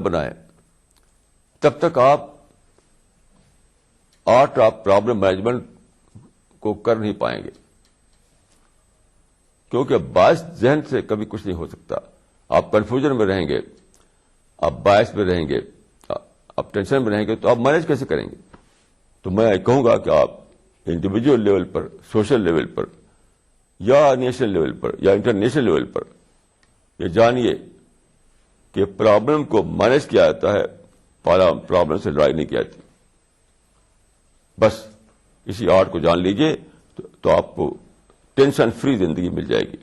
बनाएं, तब तक आप आर्ट ऑफ प्रॉब्लम मैनेजमेंट को कर नहीं पाएंगे, क्योंकि बायस जहन से कभी कुछ नहीं हो सकता। आप कंफ्यूजन में रहेंगे, आप बायस में रहेंगे, आप टेंशन में रहेंगे, तो आप मैनेज कैसे करेंगे? तो मैं कहूंगा कि आप इंडिविजुअल लेवल पर, सोशल लेवल पर, या नेशनल लेवल पर, या इंटरनेशनल लेवल पर ये जानिए कि प्रॉब्लम को मैनेज किया जाता है, प्रॉब्लम से लड़ाई नहीं की जाती। बस इसी आर्ट को जान लीजिए तो आपको टेंशन फ्री जिंदगी मिल जाएगी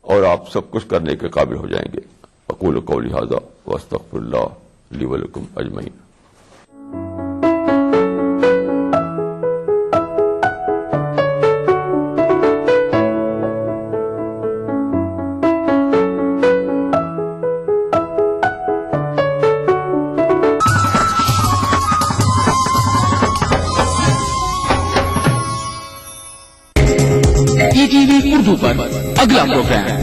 और आप सब कुछ करने के काबिल हो जाएंगे। अक़ूलु क़ौली हाज़ा व अस्तग़फ़िरुल्लाह ली व लकुम अजमईन। ईटीवी उर्दू पर अगला प्रोग्राम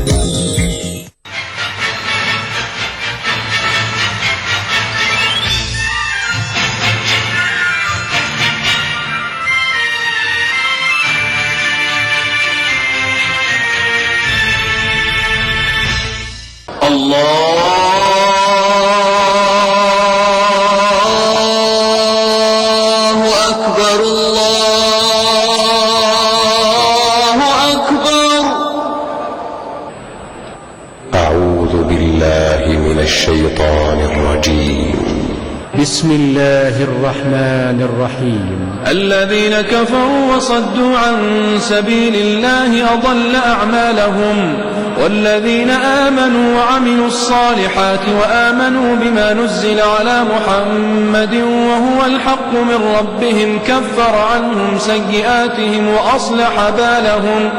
بسم الله الرحمن الرحيم. الذين كفروا وصدوا عن سبيل الله أضل أعمالهم والذين آمنوا وعملوا الصالحات وآمنوا بما نزل على محمد وهو الحق من ربهم كفر عنهم سيئاتهم وأصلح بالهم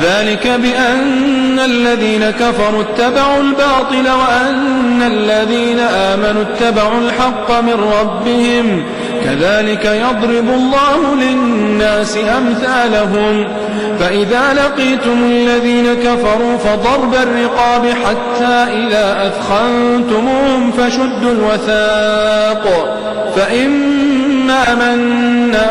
ذلك بأن الذين كفروا اتبعوا الباطل وأن الذين آمنوا اتبعوا الحق من ربهم كذلك يضرب الله للناس أمثالهم فإذا لقيتم الذين كفروا فضرب الرقاب حتى إذا أثخنتموهم فشدوا الوثاق فإما منا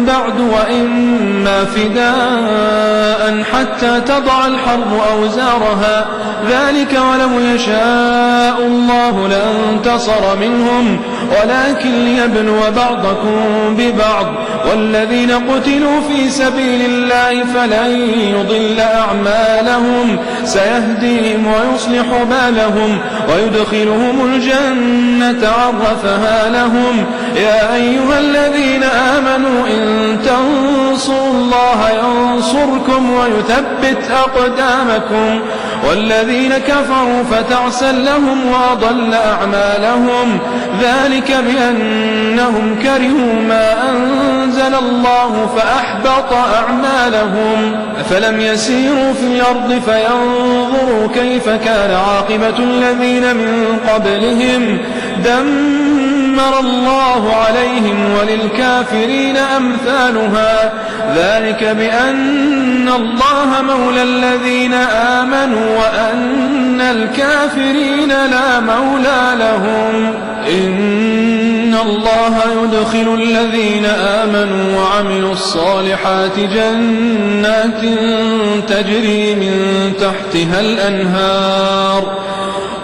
بعد وإما فداء حتى تضع الحرب أوزارها ذلك ولو يشاء الله لانتصر منهم ولكن ليبلو بعضكم ببعض والذين قتلوا في سبيل الله فلن يضل أعمالهم سيهديهم ويصلح بالهم ويدخلهم الجنة عرفها لهم يا أيها الذين آمنوا إن تنصروا الله ينصركم ويثبت أقدامكم والذين كفروا فتعسا لهم وأضل أعمالهم ذلك بأنهم كرهوا ما أنزل الله فأحبط أعمالهم أفلم يسيروا في الأرض فينظروا كيف كان عاقبة الذين من قبلهم دمر الله عليهم وللكافرين أمثالها ذلك بأن الله مولى الذين آمنوا وأن الكافرين لا مولى لهم إن الله يدخل الذين آمنوا وعملوا الصالحات جنات تجري من تحتها الأنهار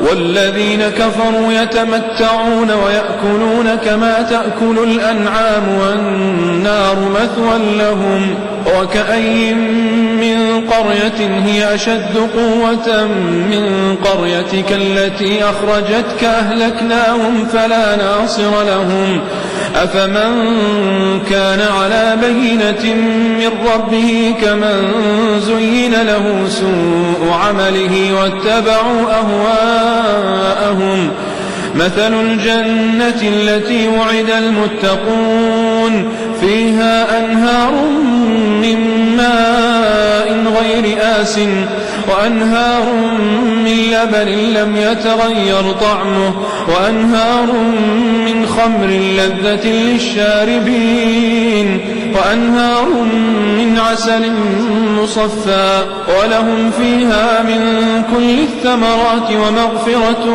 والذين كفروا يتمتعون ويأكلون كما تأكل الأنعام والنار مثوى لهم وكأي من قرية هي أشد قوة من قريتك التي أخرجتك أهلكناهم فلا ناصر لهم أفمن كان على بينة من ربه كمن زين له سوء عمله واتبعوا أهواءهم مثل الجنة التي وعد المتقون فيها أنهار من ماء غير آسن وأنهار من لبن لم يتغير طعمه وأنهار من خمر لذة للشاربين وأنهار من عسل مصفى ولهم فيها من كل الثمرات ومغفرة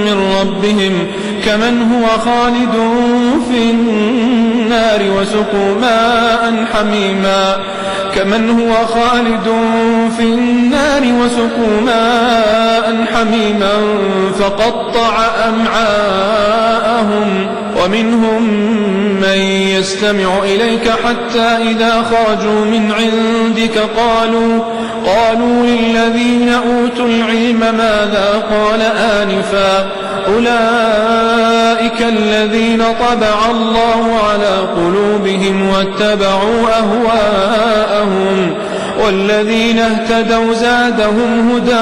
من ربهم كمن هو خالد في النار وسقوا ماء حميما فقطع أمعاءهم ومنهم من يستمع إليك حتى إذا خرجوا من عندك قالوا للذين أوتوا العلم ماذا قال آنفا أولئك الذين طبع الله على قلوبهم واتبعوا أهواءهم والذين اهتدوا زادهم هدى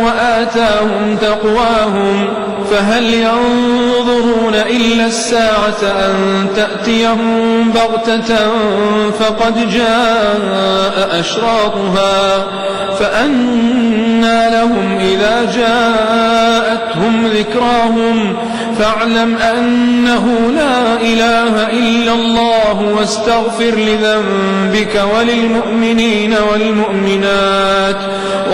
وآتاهم تقواهم فهل ينظرون إلا الساعة أن تأتيهم بغتة فقد جاء أشراطها فأنى لهم إذا جاءتهم ذكراهم فاعلم أنه لا إله إلا الله واستغفر لذنبك وللمؤمنين والمؤمنات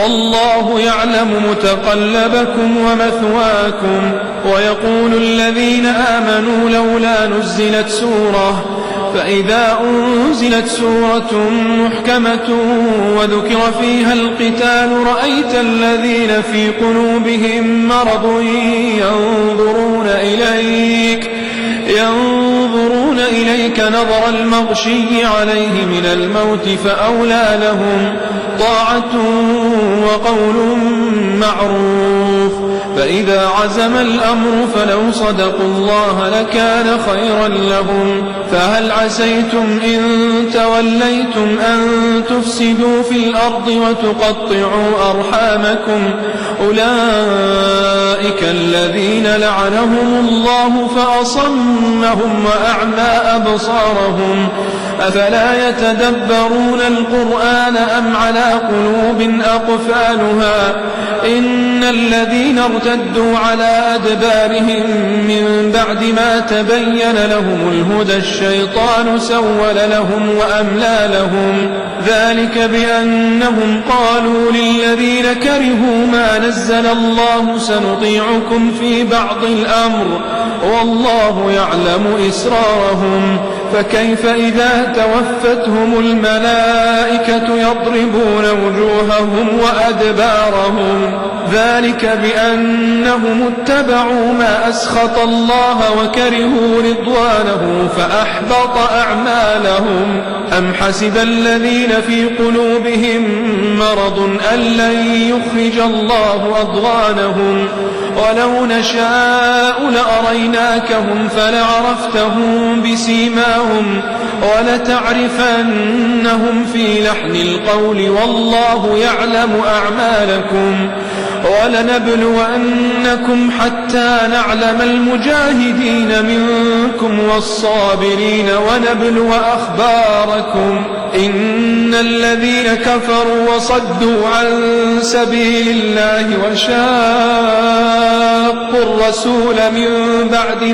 والله يعلم متقلبكم ومثواكم ويقول الذين آمنوا لولا نزلت سورة فإذا أنزلت سورة محكمة وذكر فيها القتال رأيت الذين في قلوبهم مرض ينظرون إليك نظر المغشي عليه من الموت فأولى لهم طاعة وقول معروف فإذا عزم الأمر فلو صدقوا الله لكان خيرا لهم فهل عسيتم إن توليتم أن تفسدوا في الأرض وتقطعوا أرحامكم أولئك الذين لعنهم الله فأصمهم وأعمى أبصارهم أفلا يتدبرون القرآن أم على قلوب أقفالها إن الذين ارتدوا على أدبارهم من بعد ما تبين لهم الهدى الشيطان سول لهم وأملى لهم ذلك بأنهم قالوا للذين كرهوا ما نزل الله سنطيعكم في بعض الأمر والله يعلم إسرارهم فكيف إذا توفتهم الملائكة يضربون وجوههم وأدبارهم ذلك بأنهم اتبعوا ما أسخط الله وكرهوا رضوانه فأحبط أعمالهم أم حسب الذين في قلوبهم مرض أن لن يخرج الله أضغانهم ولو نشاء لأريناكهم فلعرفتهم بسيماهم ولتعرفنهم في لحن القول والله يعلم أعمالكم ولنبلونكم حتى نعلم المجاهدين منكم والصابرين ونبلو أخباركم إن الذين كفروا وصدوا عن سبيل الله وشاقوا الرسول من بعد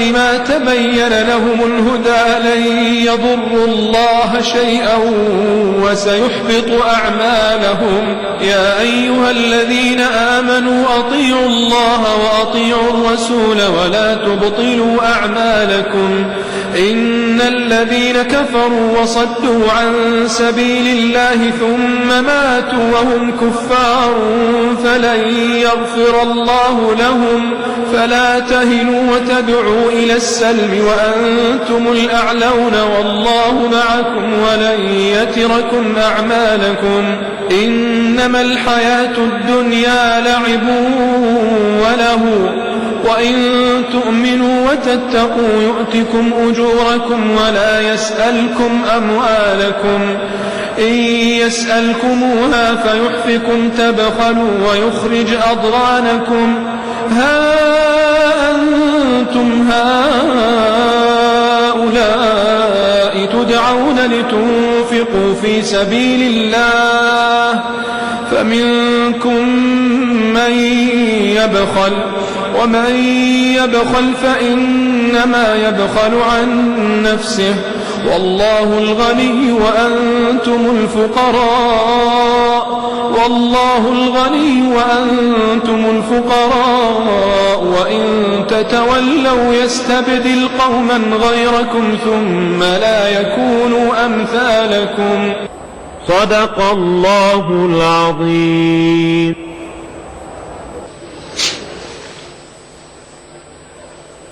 ما تبين لهم الهدى لن يضروا الله شيئا وسيحبط أعمالهم يا أيها الذين آمنوا أطيعوا الله وأطيعوا الرسول ولا تبطلوا أعمالكم إن الذين كفروا وصدوا عن سبيل الله ثم ماتوا وهم كفار فلن يغفر الله لهم فلا تهنوا وتدعوا إلى السلم وأنتم الأعلون والله معكم ولن يتركم أعمالكم إنما الحياة الدنيا لعب وله وإن تؤمنوا وتتقوا يؤتكم أجوركم ولا يسألكم أموالكم إن يسألكموها فيحفكم تبخلوا ويخرج أضغانكم ها أنتم هؤلاء تدعون لتنفقوا أنفقوا في سبيل الله فمنكم من يبخل ومن يبخل فإنما يبخل عن نفسه والله الغني وأنتم الفقراء وإن تتولوا يستبدل قوما غيركم ثم لا يكونوا أمثالكم. صدق الله العظيم.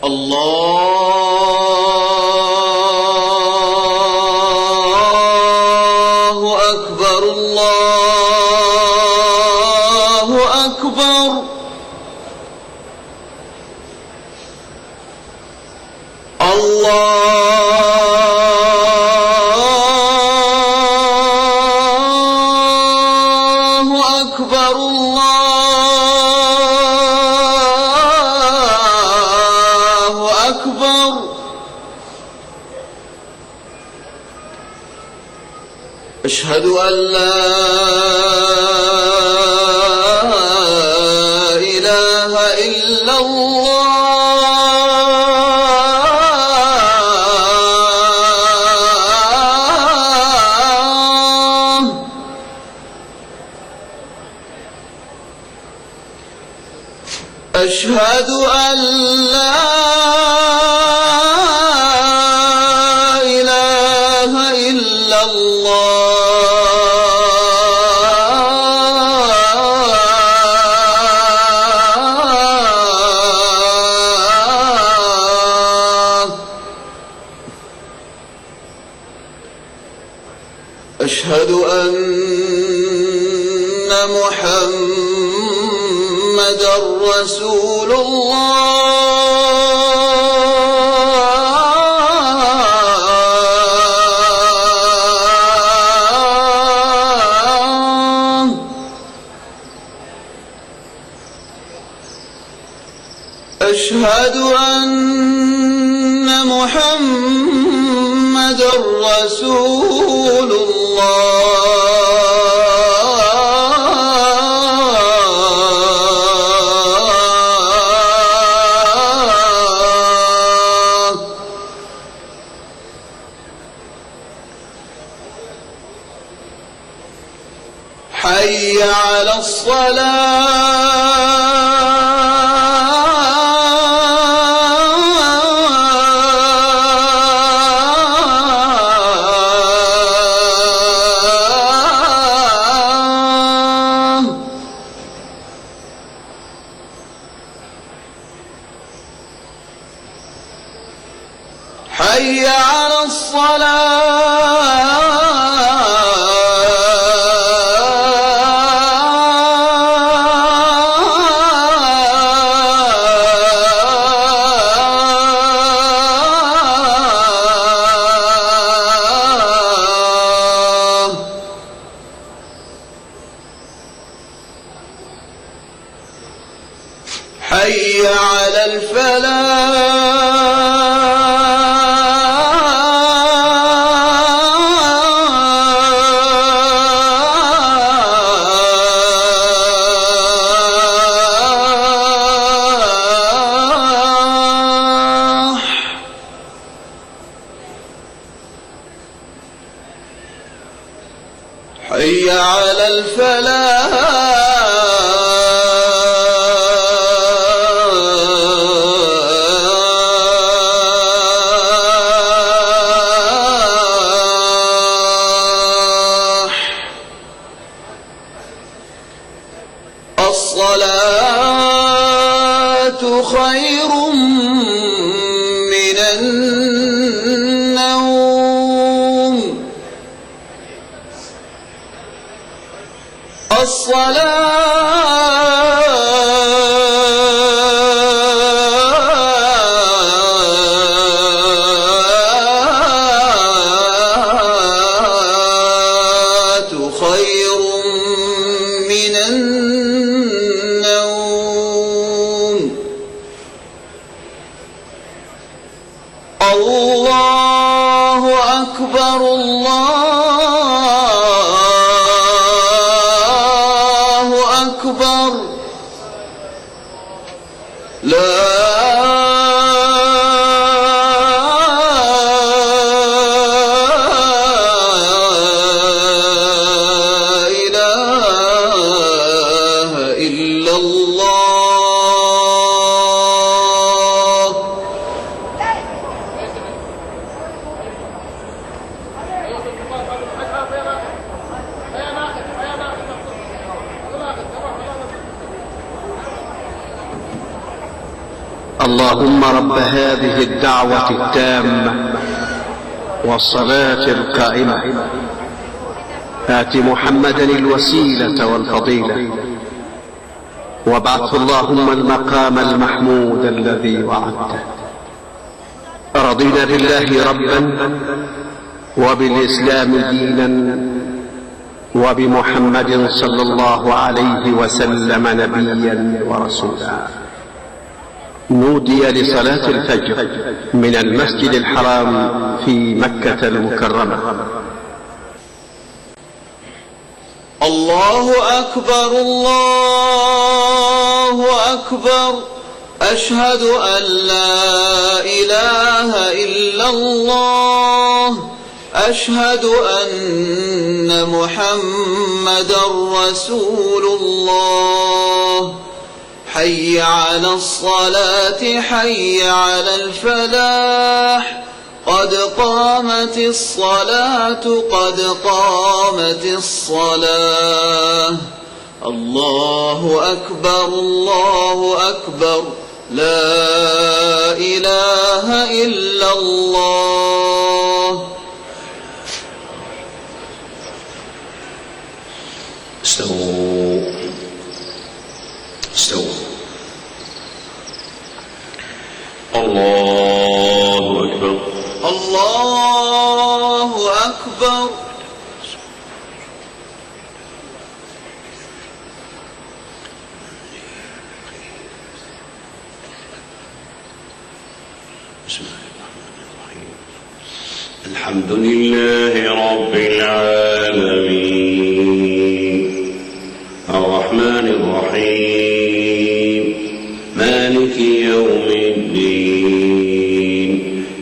الله أكبر الله أكبر. الله أكبر الله أكبر. أشهد أن لا إله إلا الله. أشهد أن لا إله إلا الله. أشهد أن محمدًا رسول الله. أشهد أن محمدًا رسول الله. حي على الصلاة. حي على الصلاة. حي على الفلاح. حي على الفلاح. الصلاة خير من النوم. الصلاة خير من النوم. الله أكبر الله أكبر لا اللهم رب هذه الدعوة التامة والصلاة القائمة آت محمدا الوسيلة والفضيلة وابعثه اللهم المقام المحمود الذي وعدته. رضينا بالله ربا وبالإسلام دينا وبمحمد صلى الله عليه وسلم نبيا ورسولا. نودي لصلاة الفجر من المسجد الحرام في مكة المكرمة. الله أكبر الله أكبر أشهد أن لا إله إلا الله أشهد أن محمدا رسول الله. حي على الصلاة حي على الفلاح قد قامت الصلاة قد قامت الصلاة. الله أكبر الله أكبر لا إله إلا الله. استووا استووا. الله أكبر الله أكبر. بسم الله الرحمن الرحيم. الحمد لله رب العالمين الرحمن الرحيم مالك يوم الدين.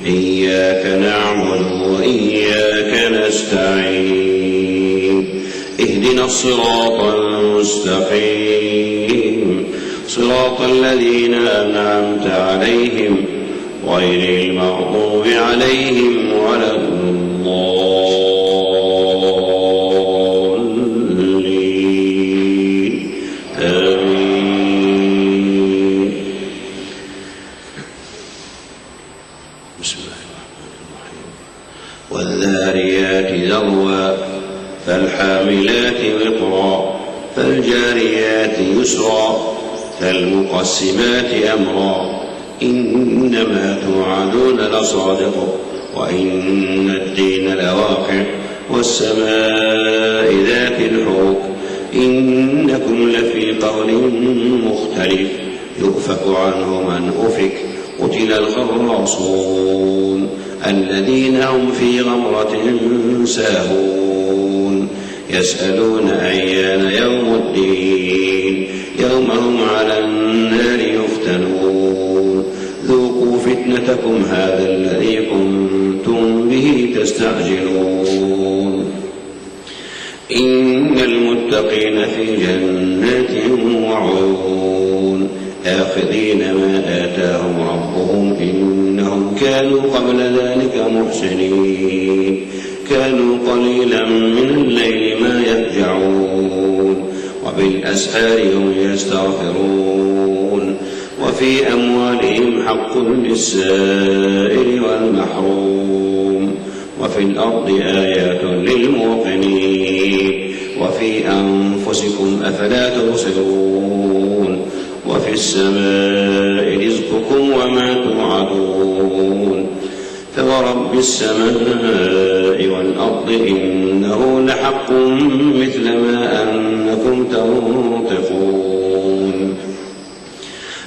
إياك نعبد وإياك نستعين. اهدنا الصراط المستقيم صراط الذين أنعمت عليهم غير المغضوب عليهم ولا الضالين. آمين. بسم الله الرحمن الرحيم. والذاريات ذروا فالحاملات وقرا فالجاريات يسرا فالمقسمات أمرا إنما توعدون لصادق وإن الدين لواقع والسماء ذات الحبك إنكم لفي قول مختلف يؤفك عنه من أفك قتل الخراصون الذين هم في غمرة ساهون يسألون أيان يوم الدين يوم هم على النار يفتنون ذوقوا فتنتكم هذا الذي كنتم به تستعجلون. إن المتقين في جنات وعيون آخذين ما آتاهم ربهم إنهم كانوا قبل ذلك محسنين. كانوا قليلا من الليل ما يهجعون وبالأسحار هم يستغفرون. وفي أموالهم حق للسائل والمحروم. وفي الأرض آيات للموقنين. وفي أنفسكم أفلا تبصرون. وفي السماء رزقكم وما توعدون. فورب السماء والأرض إنه لحق مثل ما أنكم تنطقون.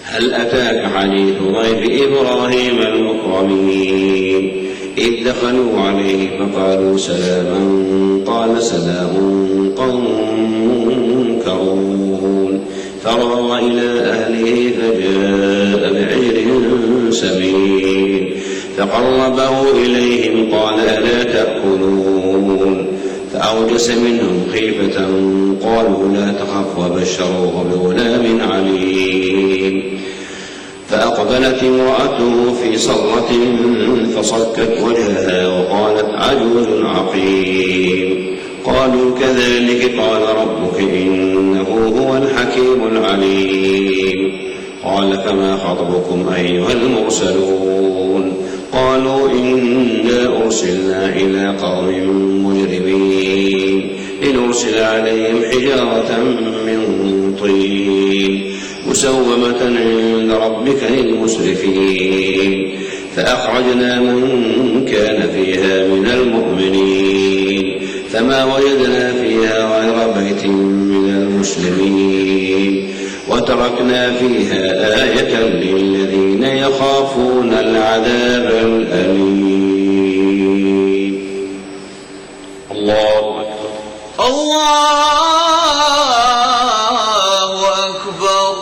هل أتاك حديث ضيف إبراهيم المكرمين إذ دخلوا عليه فقالوا سلاما قال سلام قوم منكرون فراغ إلى أهله فجاء بعجل سمين فقربه إليهم قال ألا تأكلون فأوجس منهم خيفة قالوا لا تخف وبشروه بغلام عليم فأقبلت امرأته في صرة فصكت وجهها وقالت عجوز عقيم قالوا كذلك قال ربك إنه هو الحكيم العليم قال فما خطبكم أيها المرسلون قالوا إنا أرسلنا إلى قوم مجرمين لنرسل عليهم حجارة من طين مسومة عند ربك للمسرفين فأخرجنا من كان فيها من المؤمنين فما وجدنا فيها غير بيت من المسلمين وتركنا فيها آية للذين يخافون العذاب الأليم. الله أكبر. الله أكبر.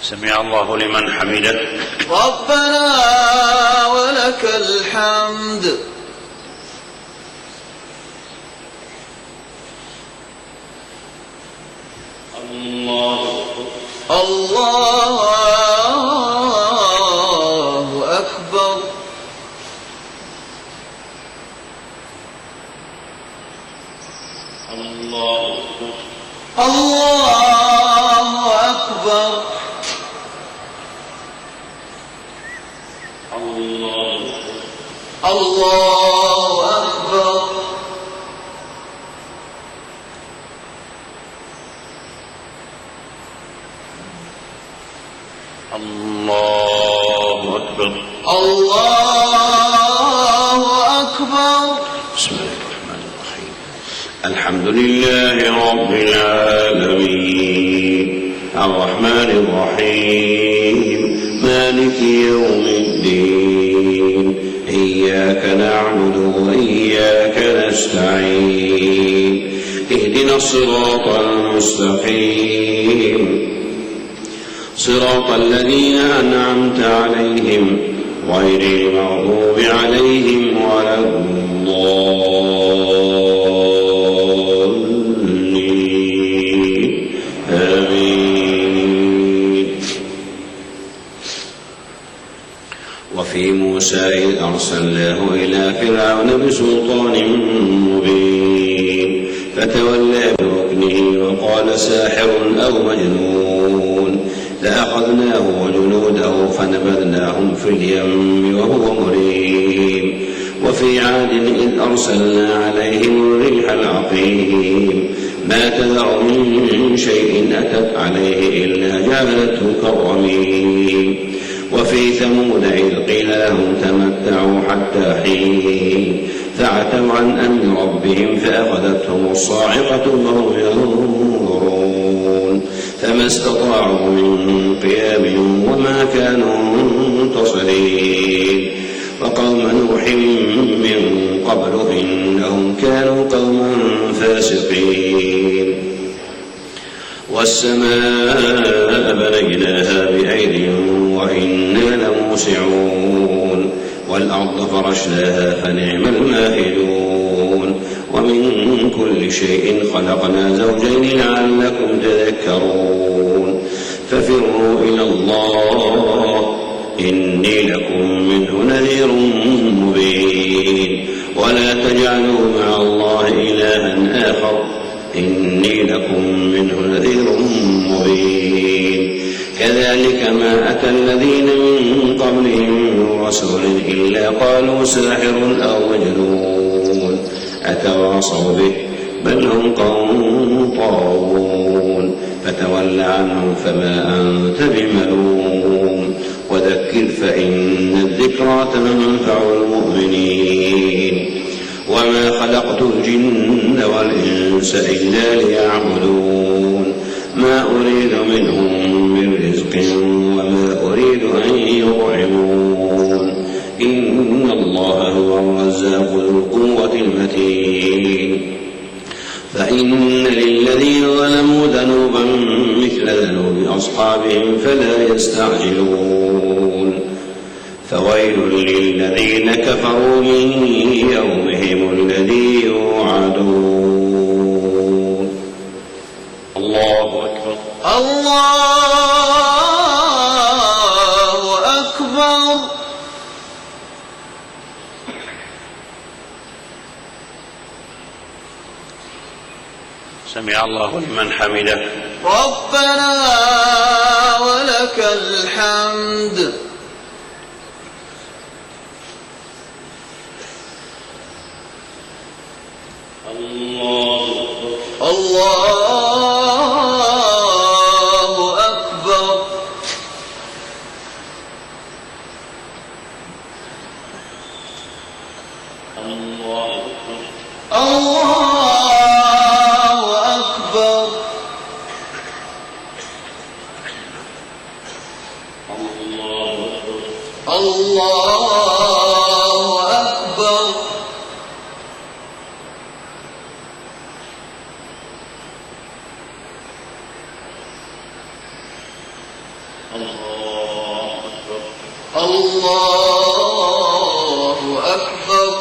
سمع الله لمن حمده. ربنا ولك الحمد. الله أكبر. الله أكبر. الله أكبر. الله أكبر. الله أكبر. بسم الله الرحمن الرحيم. الحمد لله رب العالمين الرحمن الرحيم مالك يوم الدين إياك نعبد وإياك نستعين اهدنا الصراط المستقيم صراط الذين أنعمت عليهم غير المغضوب عليهم ولا الضالين آمين. وفي موسى إذ أرسلناه إلى فرعون بسلطان مبين فتولى بركنه وقال ساحر أو مجنون فأخذناه وجنوده فنبذناهم في اليم وهو مريم. وفي عاد إذ أرسلنا عليهم الريح العقيم ما تذر من شيء أتت عليه إلا جعلته كالرميم. وفي ثمود إذ قيل لهم تمتعوا حتى حين فعتوا عن أمر ربهم فأخذتهم الصاعقة وهم ينظرون فما استطاعوا من قيام وما كانوا منتصرين. وقوم نوح من قبل إنهم كانوا قوما فاسقين. والسماء بنيناها بأيد وإنا لموسعون والأرض فرشناها فنعم الماهدون. ومن كل شيء خلقنا زوجين لعلكم تذكرون. ففروا إلى الله إني لكم منه نذير مبين. ولا تجعلوا مع الله إلها آخر إني لكم منه نذير مبين. كذلك ما أتى الذين من قبلهم من رسول إلا قالوا ساحر أو مجنون أتواصوا به بل هم قوم طاغون. فتول عنهم فما أنت بملوم وذكر فإن الذكرى تنفع المؤمنين. وما خلقت الجن والإنس إلا ليعبدون ما أريد منهم من رزق وما أريد أن يطعمون إن الله الله هو الرزاق ذو القوة المتين فإن للذين ظلموا ذنوبا مثل ذنوب أصحابهم فلا يستعجلون فويل للذين كفروا من يومهم الذي يوعدون. الله أكبر. الله أكبر. سمع الله لمن حمده. ربنا ولك الحمد. الله أكبر. الله أكبر. الله أكبر. الله أكبر.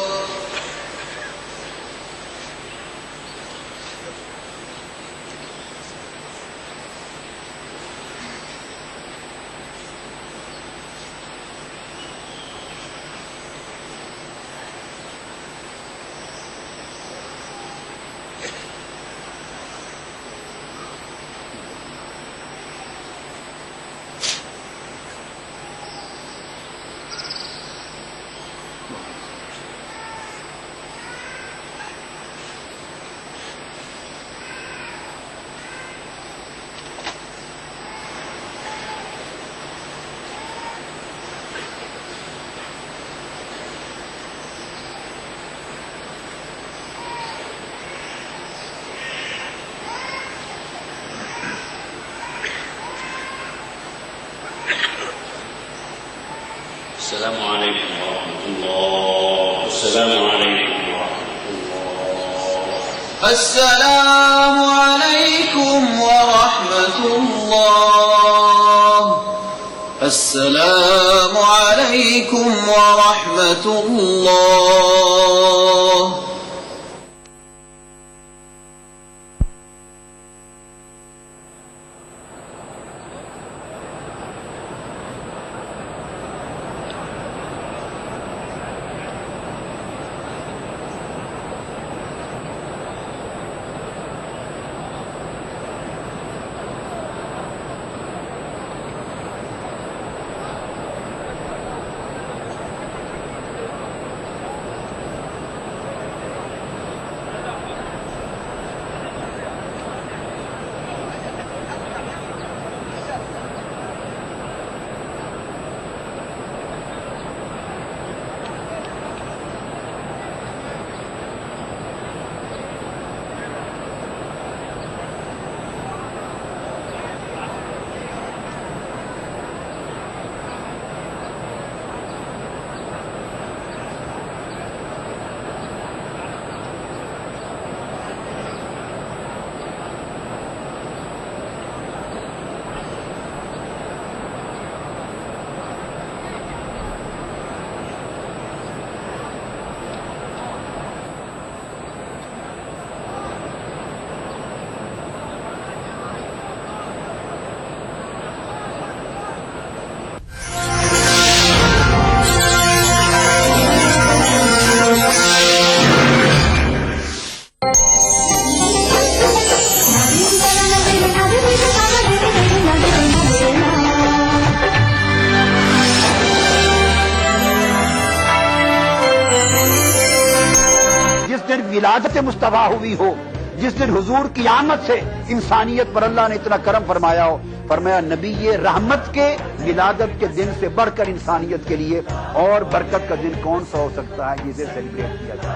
السلام عليكم ورحمة الله. السلام عليكم ورحمة الله. السلام عليكم ورحمة الله. السلام عليكم ورحمة الله. विलादत मुस्तफा हुई हो, जिस दिन हुजूर की आमद से इंसानियत पर अल्लाह ने इतना करम फरमाया हो, फरमाया नबी ये रहमत के विलादत के दिन से बढ़कर इंसानियत के लिए और बरकत का दिन कौन सा हो सकता है जिसे सेलिब्रेट किया जाए।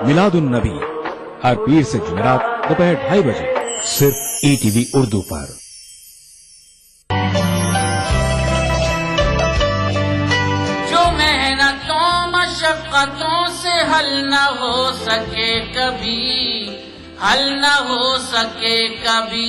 मिलादुन नबी हर पीर से जुमेरात दोपहर 2:30 बजे صرف ETV اردو پر. جو محنتوں مشقتوں سے حل نہ ہو سکے کبھی